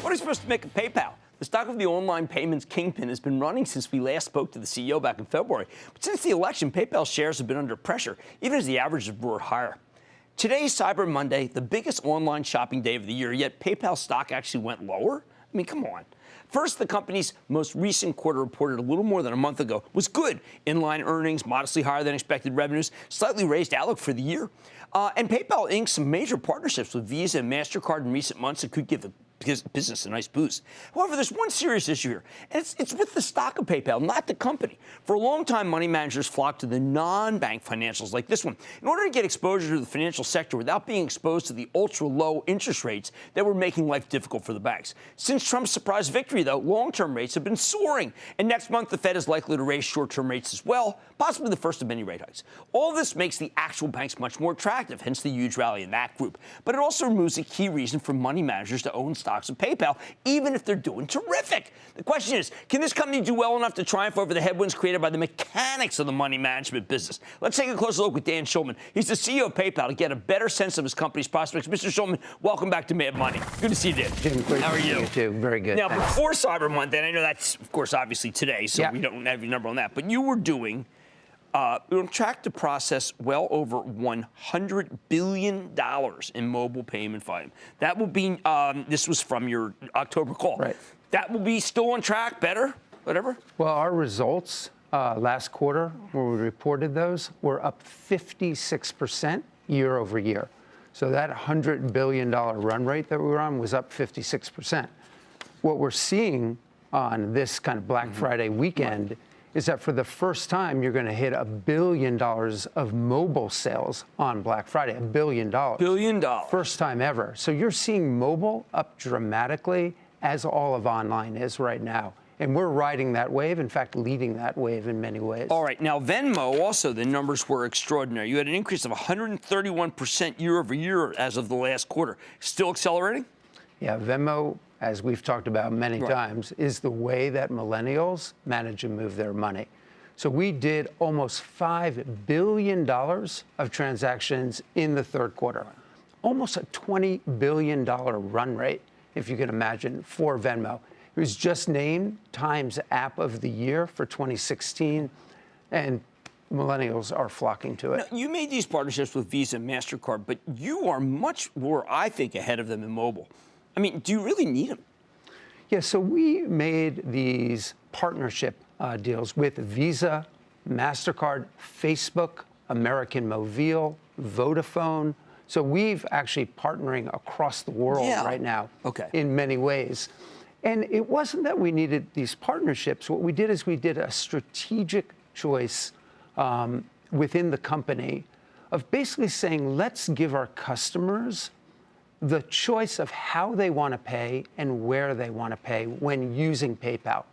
What are you supposed to make of PayPal? The stock of the online payments kingpin has been running since we last spoke to the CEO back in February. But since the election, PayPal shares have been under pressure, even as the averages roared higher. Today's Cyber Monday, the biggest online shopping day of the year, yet PayPal stock actually went lower? I mean, come on. First, the company's most recent quarter reported a little more than a month ago was good. Inline earnings, modestly higher than expected revenues, slightly raised outlook for the year. And PayPal inked some major partnerships with Visa and MasterCard in recent months that could give the business a nice boost. However, there's one serious issue here, and it's with the stock of PayPal, not the company. For a long time, money managers flocked to the non-bank financials like this one in order to get exposure to the financial sector without being exposed to the ultra-low interest rates that were making life difficult for the banks. Since Trump's surprise victory, though, long-term rates have been soaring, and next month the Fed is likely to raise short-term rates as well, possibly the first of many rate hikes. All this makes the actual banks much more attractive, hence the huge rally in that group. But it also removes a key reason for money managers to own stocks of PayPal, even if they're doing terrific. The question is, can this company do well enough to triumph over the headwinds created by the mechanics of the money management business? Let's take a closer look with Dan Schulman. He's the CEO of PayPal to get a better sense of his company's prospects. Mr. Schulman, welcome back to Mad Money. Good to see you, Dan. Jim, great How are you? You too. Very good. Now, before Cyber Monday, and I know that's, of course, obviously today, so we don't have your number on that, but you were doing on track to process well over $100 billion in mobile payment volume. That will be, this was from your October call. Right. That will be still on track, better, whatever? Well, our results last quarter, when we reported those, were up 56% year over year. So that $100 billion run rate that we were on was up 56%. What we're seeing on this kind of Black Friday weekend is that for the first time, you're going to hit $1 billion of mobile sales on Black Friday. $1 billion. $1 billion. First time ever. So you're seeing mobile up dramatically, as all of online is right now. And we're riding that wave, in fact, leading that wave in many ways. All right. Now, Venmo, also, the numbers were extraordinary. You had an increase of 131% year over year as of the last quarter. Still accelerating? Yeah, Venmo, as we've talked about many times, is the way that millennials manage to move their money. So we did almost $5 billion of transactions in the third quarter, almost a $20 billion run rate, if you can imagine, for Venmo. It was just named Time's App of the Year for 2016, and millennials are flocking to it. Now, you made these partnerships with Visa and MasterCard, but you are much more, I think, ahead of them in mobile. I mean, do you really need them? Yeah, so we made these partnership deals with Visa, MasterCard, Facebook, American Mobile, Vodafone. So we've actually partnering across the world right now in many ways. And it wasn't that we needed these partnerships. What we did is we did a strategic choice within the company of basically saying, let's give our customers the choice of how they want to pay and where they want to pay when using PayPal.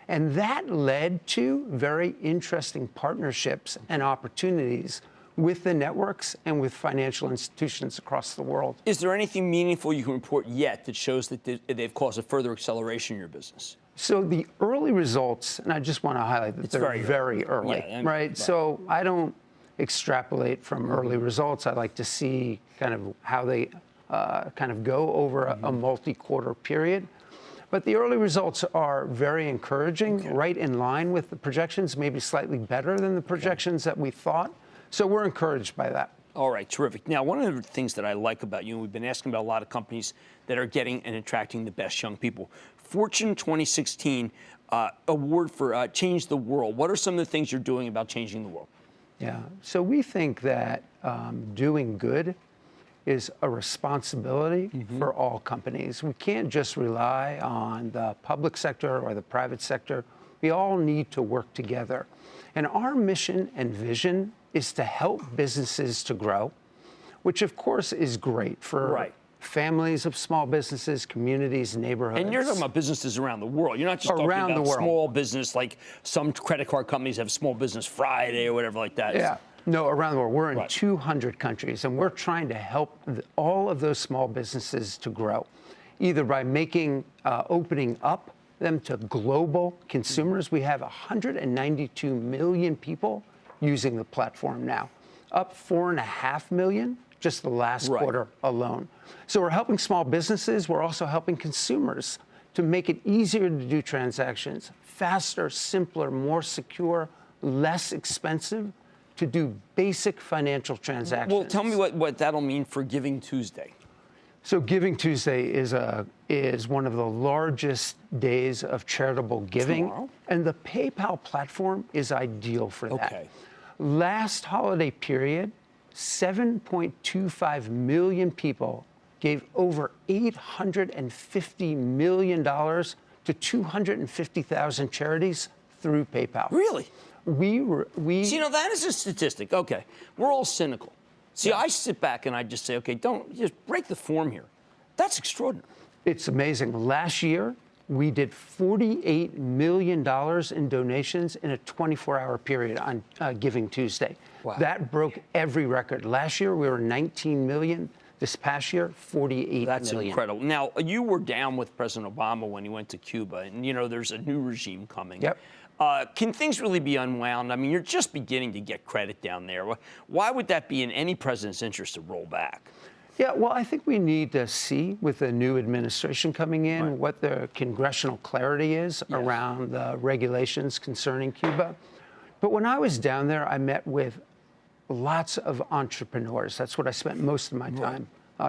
And that led to very interesting partnerships and opportunities with the networks and with financial institutions across the world. Is there anything meaningful you can report yet that shows that they've caused a further acceleration in your business? So the early results, and I just want to highlight that they're very early, right? So I don't extrapolate from early results. I like to see kind of how they kind of go over a multi-quarter period. But the early results are very encouraging, right in line with the projections, maybe slightly better than the projections that we thought. So we're encouraged by that. All right, terrific. Now, one of the things that I like about you, and we've been asking about a lot of companies that are getting and attracting the best young people. Fortune 2016 award for Change the World. What are some of the things you're doing about changing the world? Yeah, so we think that doing good is a responsibility for all companies. We can't just rely on the public sector or the private sector. We all need to work together. And our mission and vision is to help businesses to grow, which of course is great for families of small businesses, communities, neighborhoods. And you're talking about businesses around the world. You're not just talking about small business like some credit card companies have Small Business Friday or whatever like that. Yeah. No, around the world. We're in 200 countries, and we're trying to help all of those small businesses to grow, either by making, opening up them to global consumers. We have 192 million people using the platform now, up 4.5 million just the last quarter alone. So we're helping small businesses. We're also helping consumers to make it easier to do transactions, faster, simpler, more secure, less expensive to do basic financial transactions. Well, tell me what that'll mean for Giving Tuesday. So Giving Tuesday is one of the largest days of charitable giving. Tomorrow? And the PayPal platform is ideal for that. Okay. Last holiday period, 7.25 million people gave over $850 million to 250,000 charities through PayPal. Really? We See, that is a statistic. Okay. We're all cynical. See, I sit back and I just say, okay, don't just break the form here. That's extraordinary. It's amazing. Last year, we did $48 million in donations in a 24-hour period on Giving Tuesday. Wow. That broke every record. Last year, we were 19 million. This past year, 48 million. That's incredible. Now, you were down with President Obama when he went to Cuba, and, there's a new regime coming. Yep. Can things really be unwound? I mean, you're just beginning to get credit down there. Why would that be in any president's interest to roll back? Yeah, well, I think we need to see, with the new administration coming in, what the congressional clarity is around the regulations concerning Cuba. But when I was down there, I met with lots of entrepreneurs. That's what I spent most of my time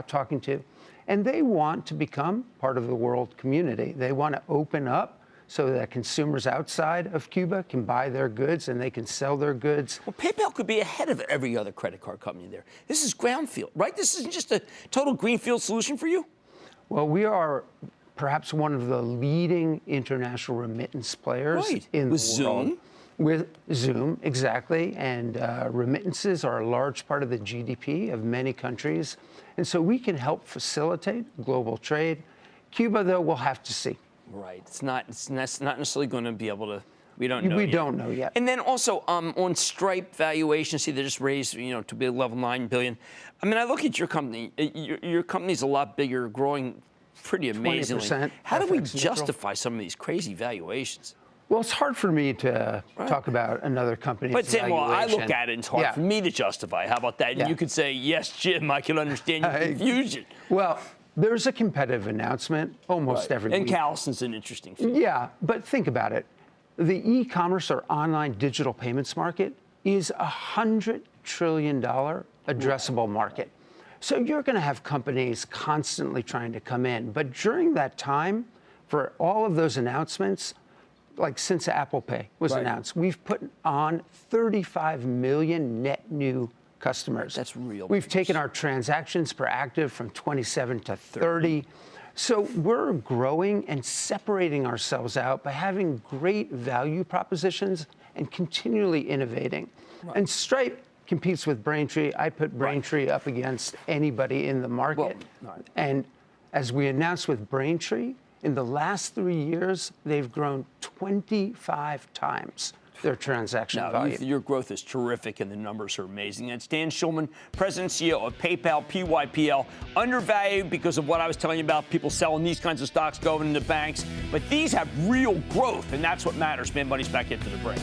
talking to. And they want to become part of the world community. They want to open up so that consumers outside of Cuba can buy their goods and they can sell their goods. Well, PayPal could be ahead of every other credit card company there. This is brownfield, right? This isn't just a total greenfield solution for you? Well, we are perhaps one of the leading international remittance players in the world. Zoom? With Zoom, exactly. And remittances are a large part of the GDP of many countries. And so we can help facilitate global trade. Cuba, though, we'll have to see. Right. It's not necessarily going to be able to. We don't know. We don't know yet. And then also on Stripe valuation, see they just raised to be level $9 billion. I mean, I look at your company. Your company's a lot bigger, growing pretty amazingly. 20%. How do we justify some of these crazy valuations? Well, it's hard for me to talk about another company's valuation. Well, I look at it, and it's hard for me to justify. How about that? And you could say, yes, Jim, I can understand your confusion. Well, there's a competitive announcement almost every week. And Callison's an interesting figure. Yeah, but think about it. The e-commerce or online digital payments market is a $100 trillion addressable market. So you're going to have companies constantly trying to come in. But during that time, for all of those announcements, like since Apple Pay was announced, we've put on 35 million net new customers. That's real. We've taken our transactions per active from 27 to 30. So we're growing and separating ourselves out by having great value propositions and continually innovating. And Stripe competes with Braintree. I put Braintree up against anybody in the market. And as we announced with Braintree, in the last 3 years, they've grown 25 times their transaction volume. Your growth is terrific, and the numbers are amazing. It's Dan Schulman, President and CEO of PayPal, PYPL. Undervalued because of what I was telling you about, people selling these kinds of stocks going into banks. But these have real growth, and that's what matters. Man, money's back into the break.